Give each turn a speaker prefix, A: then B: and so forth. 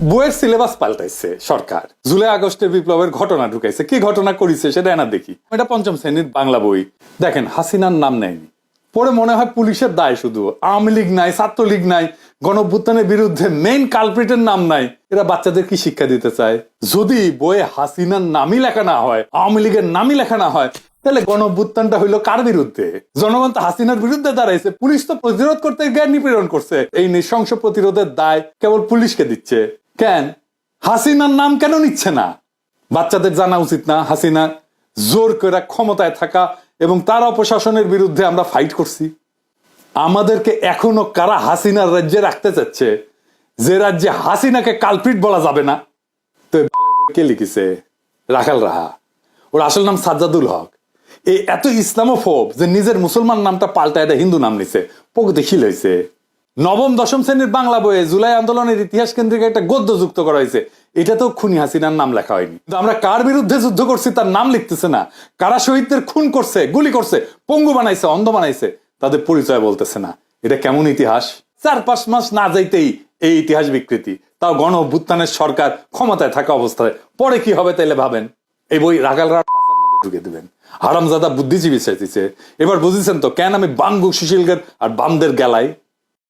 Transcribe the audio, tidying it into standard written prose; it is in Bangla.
A: বইয়ের সিলেবাস পাল্টাইছে সরকার, জুলাই আগস্টের বিপ্লবের ঘটনা ঢুকাইছে। কি ঘটনা করেছে সেটা এনা দেখি। এটা পঞ্চম শ্রেণীর বাংলা বই। দেখেন, হাসিনার নাম নেয়নি। পরে মনে হয় পুলিশের দায় শুধু, আওয়ামী লীগ নাই, ছাত্রলীগ নাই, গণঅভ্যুত্থানের বিরুদ্ধে মেইন কালপ্রিটের নাম নাই। এরা বাচ্চাদের কি শিক্ষা দিতে চায়? যদি বইয়ে হাসিনার নামই লেখা না হয়, আওয়ামী লীগের নামই লেখা না হয়, তাহলে গণঅভ্যুত্থানটা হইলো কার বিরুদ্ধে? জনগণ তো হাসিনার বিরুদ্ধে দাঁড়াইছে। পুলিশ তো প্রতিরোধ করতে গিয়ে নিপীড়ন করছে। এই নৃশংস প্রতিরোধের দায় কেবল পুলিশকে দিচ্ছে। কেন হাসিনার নাম কেন নিচ্ছে না? বাচ্চাদের জানা উচিত না হাসিনা জোর করে ক্ষমতায় থাকা এবং তার অপশাসনের বিরুদ্ধে আমরা ফাইট করছি। আমাদেরকে এখনো কারা হাসিনার রাজ্যে রাখতে চাচ্ছে, যে রাজ্যে হাসিনাকে কালপ্রিট বলা যাবে না? তো কে লিখেছে? রাখাল রাহা। ওর আসল নাম সাজ্জাদুল হক। এই এত ইসলামোফোব যে নিজের মুসলমান নামটা পাল্টায় এটা হিন্দু নাম নিছে। প্রকৃতি খিল হয়েছে। নবম দশম শ্রেণীর বাংলা বইয়ে জুলাই আন্দোলনের ইতিহাস কেন্দ্রিক একটা গদ্য যুক্ত করা হয়েছে। এটা তো খুনি হাসিনার নাম লেখা হয়নি। কিন্তু আমরা কার বিরুদ্ধে যুদ্ধ করছি তার নাম লিখতেছে না। কারা শহীদদের খুন করছে, গুলি করছে, পঙ্গু বানাইছে, অন্ধ বানাইছে, তাদের পরিচয় বলতেছে না। এটা কেমন ইতিহাস? 4-5 মাস না যাইতেই এই ইতিহাস বিকৃতি, তাও গণ অভ্যুত্থানের সরকার ক্ষমতায় থাকা অবস্থায়। পরে কি হবে তাইলে ভাবেন। এই বই রাগালরা ঢুকে দিবেন। হারামজাদা বুদ্ধিজীবী চাইতেছে। এবার বুঝেছেন তো কেন আমি বাঙ্গু সুশীলগের আর বামদের গেলাই।